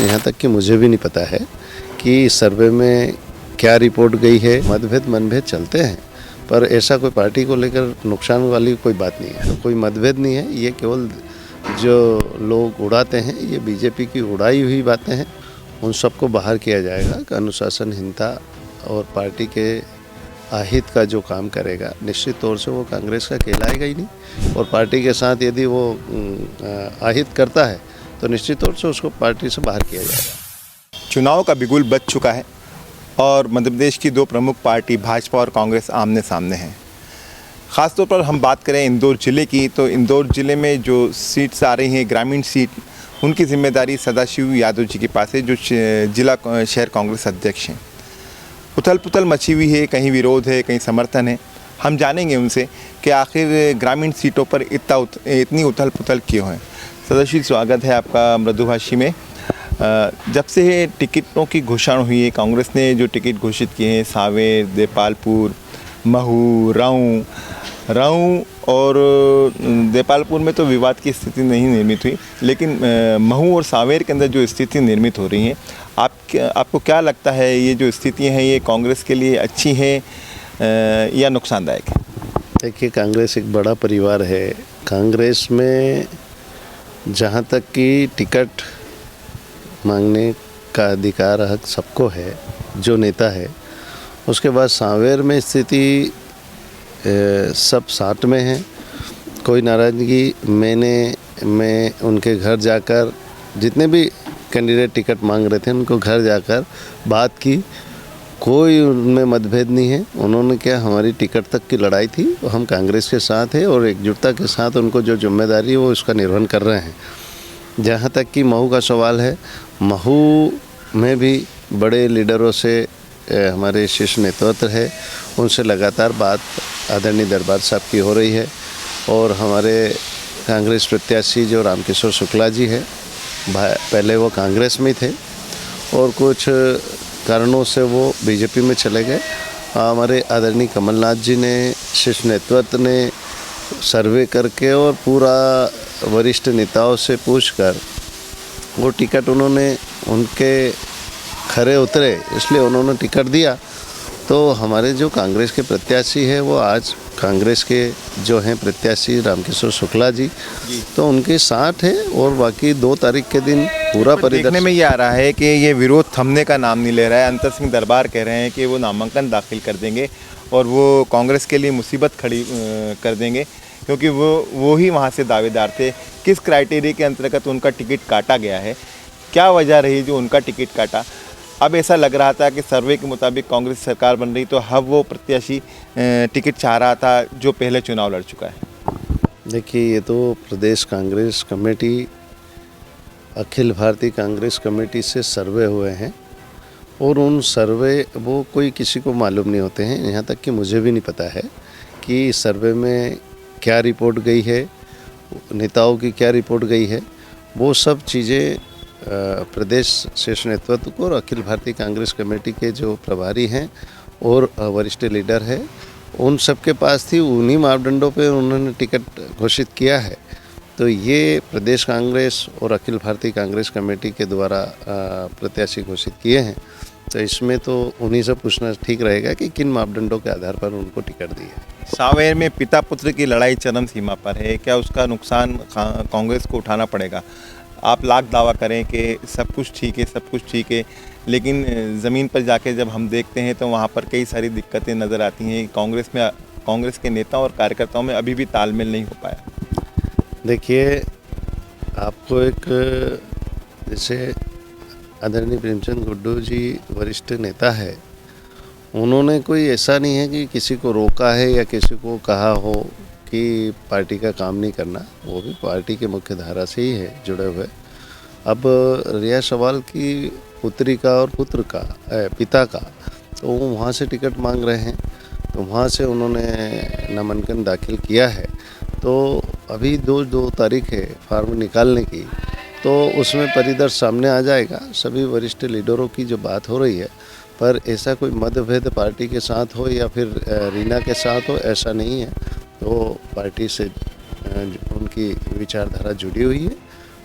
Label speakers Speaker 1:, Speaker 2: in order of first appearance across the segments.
Speaker 1: यहाँ तक कि मुझे भी नहीं पता है कि सर्वे में क्या रिपोर्ट गई है। मतभेद मनभेद चलते हैं, पर ऐसा कोई पार्टी को लेकर नुकसान वाली कोई बात नहीं है। कोई मतभेद नहीं है, ये केवल जो लोग उड़ाते हैं ये बीजेपी की उड़ाई हुई बातें हैं। उन सबको बाहर किया जाएगा कि अनुशासनहीनता और पार्टी के आहित का जो काम करेगा निश्चित तौर से वो कांग्रेस का कहलाएगा ही नहीं। और पार्टी के साथ यदि वो आहित करता है तो निश्चित तौर से उसको पार्टी से बाहर किया जाएगा।
Speaker 2: चुनाव का बिगुल बज चुका है और मध्य प्रदेश की दो प्रमुख पार्टी भाजपा और कांग्रेस आमने सामने हैं। ख़ासतौर पर हम बात करें इंदौर ज़िले की, तो इंदौर ज़िले में जो सीट्स आ रही हैं ग्रामीण सीट, उनकी जिम्मेदारी सदाशिव यादव जी के पास है, जो जिला शहर कांग्रेस अध्यक्ष हैं। उथल पुथल मची हुई है, कहीं विरोध है, कहीं समर्थन है। हम जानेंगे उनसे कि आखिर ग्रामीण सीटों पर इतनी उथल पुथल क्यों है। सदाशिव, स्वागत है आपका मृदुभाषी में। जब से टिकटों की घोषणा हुई है, कांग्रेस ने जो टिकट घोषित किए हैं सांवेर, देपालपुर, महू, राऊ और देपालपुर में तो विवाद की स्थिति नहीं निर्मित हुई, लेकिन महू और सांवेर के अंदर जो स्थिति निर्मित हो रही हैं, आपको क्या लगता है ये जो स्थितियाँ हैं ये कांग्रेस के लिए अच्छी हैं या नुकसानदायक है?
Speaker 1: देखिए, कांग्रेस एक बड़ा परिवार है। कांग्रेस में जहाँ तक कि टिकट मांगने का अधिकार हक सबको है, जो नेता है। उसके बाद सांवेर में स्थिति सब साथ में है। कोई नाराज़गी मैं उनके घर जाकर, जितने भी कैंडिडेट टिकट मांग रहे थे उनको घर जाकर बात की, कोई उनमें मतभेद नहीं है। उन्होंने क्या, हमारी टिकट तक की लड़ाई थी, हम कांग्रेस के साथ है और एकजुटता के साथ उनको जो जिम्मेदारी है वो उसका निर्वहन कर रहे हैं। जहाँ तक कि महू का सवाल है, महू में भी बड़े लीडरों से हमारे शीर्ष नेतृत्व है, उनसे लगातार बात आदरणीय दरबार साहब की हो रही है। और हमारे कांग्रेस प्रत्याशी जो रामकिशोर शुक्ला जी है, पहले वो कांग्रेस में थे और कुछ कारणों से वो बीजेपी में चले गए। हमारे आदरणीय कमलनाथ जी ने, शीर्ष नेतृत्व ने सर्वे करके और पूरा वरिष्ठ नेताओं से पूछकर वो टिकट उन्होंने उनके खरे उतरे, इसलिए उन्होंने टिकट दिया। तो हमारे जो कांग्रेस के प्रत्याशी है वो आज कांग्रेस के जो हैं प्रत्याशी रामकिशोर शुक्ला जी, तो उनके साथ है। और बाकी 2 तारीख के दिन पूरा परिदर्शन
Speaker 2: देखने में ये आ रहा है कि ये विरोध थमने का नाम नहीं ले रहा है। अंतर सिंह दरबार कह रहे हैं कि वो नामांकन दाखिल कर देंगे और वो कांग्रेस के लिए मुसीबत खड़ी कर देंगे, क्योंकि वो ही वहाँ से दावेदार थे। किस क्राइटेरिया के अंतर्गत उनका टिकट काटा गया है, क्या वजह रही जो उनका टिकट काटा? अब ऐसा लग रहा था कि सर्वे के मुताबिक कांग्रेस सरकार बन रही, तो अब वो प्रत्याशी टिकट चाह रहा था जो पहले चुनाव लड़ चुका है।
Speaker 1: देखिए, ये तो प्रदेश कांग्रेस कमेटी, अखिल भारतीय कांग्रेस कमेटी से सर्वे हुए हैं और उन सर्वे वो कोई किसी को मालूम नहीं होते हैं। यहाँ तक कि मुझे भी नहीं पता है कि सर्वे में क्या रिपोर्ट गई है, नेताओं की क्या रिपोर्ट गई है। वो सब चीज़ें प्रदेश शीर्ष नेतृत्व को और अखिल भारतीय कांग्रेस कमेटी के जो प्रभारी हैं और वरिष्ठ लीडर है, उन सब के पास थी। उन्हीं मापदंडों पे उन्होंने टिकट घोषित किया है। तो ये प्रदेश कांग्रेस और अखिल भारतीय कांग्रेस कमेटी के द्वारा प्रत्याशी घोषित किए हैं। तो इसमें तो उन्हीं से पूछना ठीक रहेगा कि किन मापदंडों के आधार पर उनको टिकट दी है।
Speaker 2: सांवेर में पिता पुत्र की लड़ाई चरम सीमा पर है, क्या उसका नुकसान कांग्रेस को उठाना पड़ेगा? आप लाख दावा करें कि सब कुछ ठीक है, सब कुछ ठीक है, लेकिन ज़मीन पर जाके जब हम देखते हैं तो वहाँ पर कई सारी दिक्कतें नज़र आती हैं। कांग्रेस के नेताओं और कार्यकर्ताओं में अभी भी तालमेल नहीं हो पाया।
Speaker 1: देखिए, आपको एक, जैसे आदरणीय प्रेमचंद गुड्डू जी वरिष्ठ नेता है, उन्होंने कोई ऐसा नहीं है कि किसी को रोका है या किसी को कहा हो कि पार्टी का काम नहीं करना। वो भी पार्टी के मुख्य धारा से ही है जुड़े हुए। अब रिया सवाल की पुत्री का और पुत्र का, पिता का, तो वो वहाँ से टिकट मांग रहे हैं, तो वहाँ से उन्होंने नामांकन दाखिल किया है। तो अभी 2 तारीख है फार्म निकालने की, तो उसमें परिदर्श सामने आ जाएगा। सभी वरिष्ठ लीडरों की जो बात हो रही है, पर ऐसा कोई मतभेद पार्टी के साथ हो या फिर रीना के साथ हो, ऐसा नहीं है। तो पार्टी से उनकी विचारधारा जुड़ी हुई है,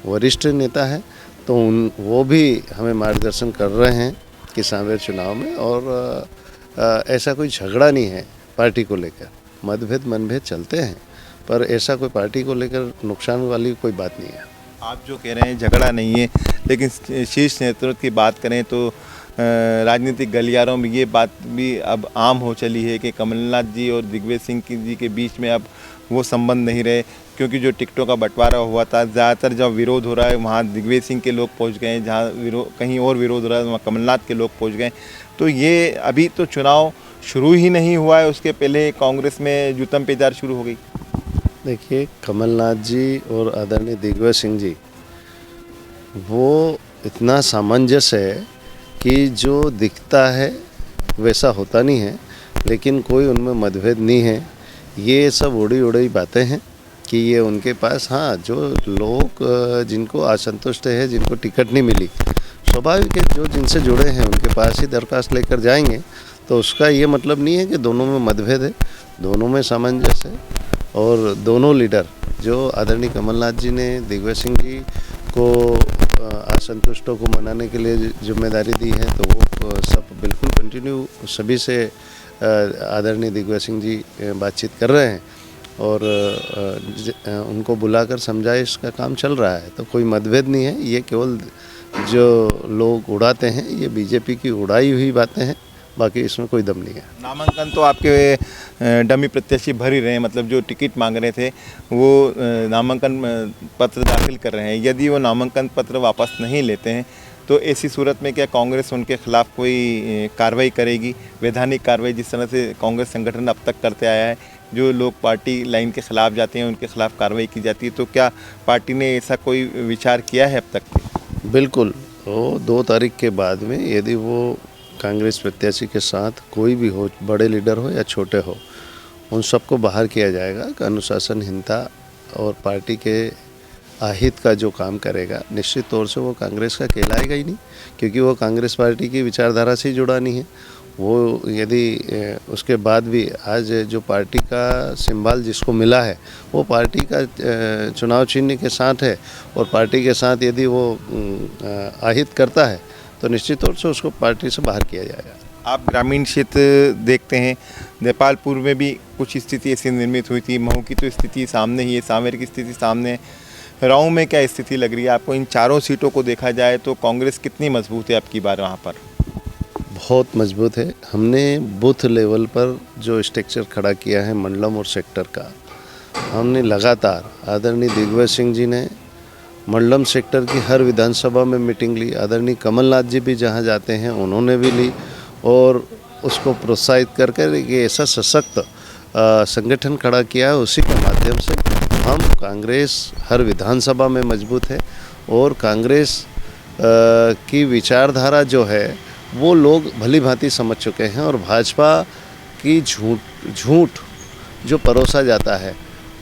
Speaker 1: वरिष्ठ नेता है, तो वो भी हमें मार्गदर्शन कर रहे हैं कि सांवेर चुनाव में। और ऐसा कोई झगड़ा नहीं है पार्टी को लेकर, मतभेद मनभेद चलते हैं, पर ऐसा कोई पार्टी को लेकर नुकसान वाली कोई बात नहीं है।
Speaker 2: आप जो कह रहे हैं झगड़ा नहीं है, लेकिन शीर्ष नेतृत्व की बात करें तो राजनीतिक गलियारों में ये बात भी अब आम हो चली है कि कमलनाथ जी और दिग्विजय सिंह जी के बीच में अब वो संबंध नहीं रहे, क्योंकि जो टिकटों का बंटवारा हुआ था, ज़्यादातर जब विरोध हो रहा है वहाँ दिग्विजय सिंह के लोग पहुँच गए, जहाँ कहीं और विरोध हो रहा है वहाँ कमलनाथ के लोग पहुँच गए। तो ये अभी तो चुनाव शुरू ही नहीं हुआ है, उसके पहले कांग्रेस में जूतम पेजार शुरू हो गई।
Speaker 1: देखिए, कमलनाथ जी और आदरणीय दिग्विजय सिंह जी, वो इतना सामंजस्य है कि जो दिखता है वैसा होता नहीं है, लेकिन कोई उनमें मतभेद नहीं है। ये सब उड़ी उड़ी बातें हैं कि ये उनके पास, हाँ, जो लोग जिनको असंतुष्ट है, जिनको टिकट नहीं मिली, स्वाभाविक है जो जिनसे जुड़े हैं उनके पास ही दरख्वास्त लेकर जाएंगे। तो उसका ये मतलब नहीं है कि दोनों में मतभेद है, दोनों में सामंजस्य है। और दोनों लीडर, जो आदरणीय कमलनाथ जी ने दिग्विजय सिंह जी को असंतुष्टों को मनाने के लिए जिम्मेदारी दी है, तो वो सब बिल्कुल कंटिन्यू सभी से आदरणीय दिग्विजय सिंह जी बातचीत कर रहे हैं और उनको बुलाकर समझाइश का काम चल रहा है। तो कोई मतभेद नहीं है, ये केवल जो लोग उड़ाते हैं ये बीजेपी की उड़ाई हुई बातें हैं, बाकी इसमें कोई दम नहीं है।
Speaker 2: नामांकन तो आपके डमी प्रत्याशी भर ही रहे हैं, मतलब जो टिकट मांग रहे थे वो नामांकन पत्र दाखिल कर रहे हैं। यदि वो नामांकन पत्र वापस नहीं लेते हैं तो ऐसी सूरत में क्या कांग्रेस उनके खिलाफ कोई कार्रवाई करेगी, वैधानिक कार्रवाई, जिस तरह से कांग्रेस संगठन अब तक करते आया है, जो लोग पार्टी लाइन के खिलाफ जाते हैं उनके खिलाफ कार्रवाई की जाती है, तो क्या पार्टी ने ऐसा कोई विचार किया है अब तक?
Speaker 1: बिल्कुल, वो 2 तारीख के बाद में यदि वो कांग्रेस प्रत्याशी के साथ कोई भी हो, बड़े लीडर हो या छोटे हो, उन सबको बाहर किया जाएगा। अनुशासनहीनता और पार्टी के अहित का जो काम करेगा, निश्चित तौर से वो कांग्रेस का कहलाएगा ही नहीं, क्योंकि वो कांग्रेस पार्टी की विचारधारा से ही जुड़ा नहीं है। वो यदि उसके बाद भी आज जो पार्टी का सिंबल जिसको मिला है वो पार्टी का चुनाव चिन्ह के साथ है, और पार्टी के साथ यदि वो अहित करता है तो निश्चित तौर से उसको पार्टी से बाहर किया जाएगा।
Speaker 2: आप ग्रामीण क्षेत्र देखते हैं, नेपालपुर में भी कुछ स्थिति ऐसी निर्मित हुई थी, महू की तो स्थिति सामने ही है, सांवेर की स्थिति सामने है, राऊ में क्या स्थिति लग रही है आपको? इन चारों सीटों को देखा जाए तो कांग्रेस कितनी मजबूत है आपकी बार वहाँ पर?
Speaker 1: बहुत मजबूत है। हमने बूथ लेवल पर जो स्ट्रक्चर खड़ा किया है मंडलम और सेक्टर का, हमने लगातार, आदरणीय दिग्विजय सिंह जी ने मंडलम सेक्टर की हर विधानसभा में मीटिंग ली, आदरणीय कमलनाथ जी भी जहाँ जाते हैं उन्होंने भी ली, और उसको प्रोत्साहित करके कि ऐसा सशक्त संगठन खड़ा किया है। उसी के माध्यम से हम कांग्रेस हर विधानसभा में मजबूत है, और कांग्रेस की विचारधारा जो है वो लोग भली भांति समझ चुके हैं, और भाजपा की झूठ जो परोसा जाता है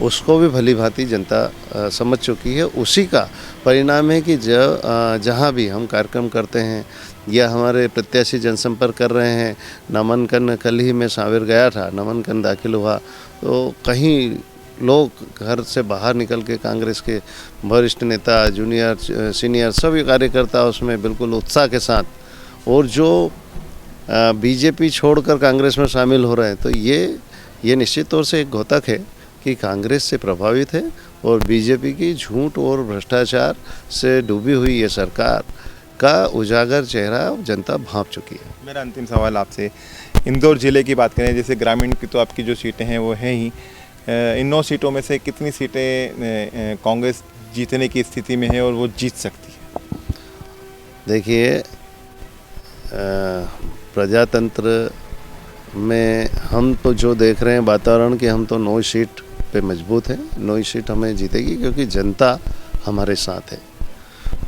Speaker 1: उसको भी भली भांति जनता समझ चुकी है। उसी का परिणाम है कि जहाँ भी हम कार्यक्रम करते हैं या हमारे प्रत्याशी जनसंपर्क कर रहे हैं, नामांकन कल ही मैं सांवेर गया था, नामांकन दाखिल हुआ, तो कहीं लोग घर से बाहर निकल के कांग्रेस के वरिष्ठ नेता, जूनियर, सीनियर सभी कार्यकर्ता उसमें बिल्कुल उत्साह के साथ, और जो बीजेपी छोड़कर कांग्रेस में शामिल हो रहे हैं, तो ये निश्चित तौर से एक घोतक है कि कांग्रेस से प्रभावित है, और बीजेपी की झूठ और भ्रष्टाचार से डूबी हुई ये सरकार का उजागर चेहरा जनता भांप चुकी है।
Speaker 2: मेरा अंतिम सवाल आपसे, इंदौर ज़िले की बात करें, जैसे ग्रामीण की तो आपकी जो सीटें हैं वो हैं ही, इन 9 सीटों में से कितनी सीटें कांग्रेस जीतने की स्थिति में है और वो जीत सकती है?
Speaker 1: देखिए, प्रजातंत्र में हम तो जो देख रहे हैं वातावरण कि हम तो 9 सीट पे मजबूत हैं, 9 सीट हमें जीतेगी, क्योंकि जनता हमारे साथ है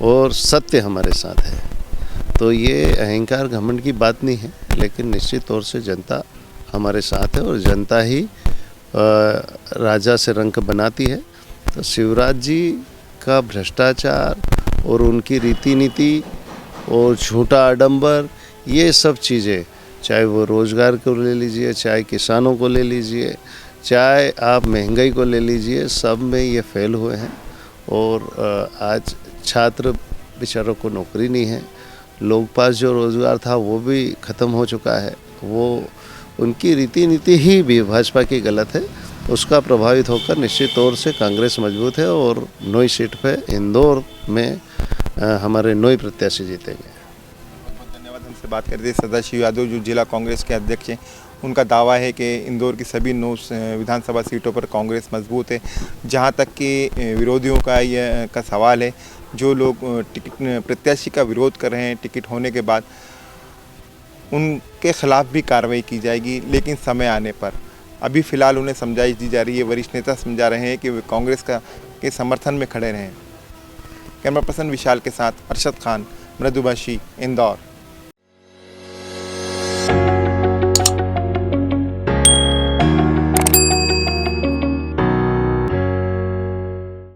Speaker 1: और सत्य हमारे साथ है। तो ये अहंकार घमंड की बात नहीं है, लेकिन निश्चित तौर से जनता हमारे साथ है, और जनता ही राजा से रंक बनाती है। तो शिवराज जी का भ्रष्टाचार और उनकी रीति नीति और झूठा आडंबर, ये सब चीज़ें, चाहे वो रोज़गार को ले लीजिए, चाहे किसानों को ले लीजिए, चाहे आप महंगाई को ले लीजिए, सब में ये फेल हुए हैं। और आज छात्र बेचारों को नौकरी नहीं है, लोग पास जो रोज़गार था वो भी ख़त्म हो चुका है। वो उनकी रीति नीति ही भी भाजपा की गलत है, उसका प्रभावित होकर निश्चित तौर से कांग्रेस मजबूत है और 9 सीट पे इंदौर में हमारे 9 प्रत्याशी जीतेंगे।
Speaker 2: बहुत धन्यवाद। हमसे बात कर रहे थे सदाशिव यादव जो जिला कांग्रेस के अध्यक्ष हैं। उनका दावा है कि इंदौर की सभी 9 विधानसभा सीटों पर कांग्रेस मजबूत है। जहां तक कि विरोधियों का सवाल है, जो लोग टिकट प्रत्याशी का विरोध कर रहे हैं, टिकट होने के बाद उनके खिलाफ भी कार्रवाई की जाएगी, लेकिन समय आने पर। अभी फ़िलहाल उन्हें समझाइश दी जा रही है, वरिष्ठ नेता समझा रहे हैं कि वे कांग्रेस के समर्थन में खड़े रहें। कैमरा पर्सन विशाल के साथ अरशद खान, मृदुभाषी, इंदौर।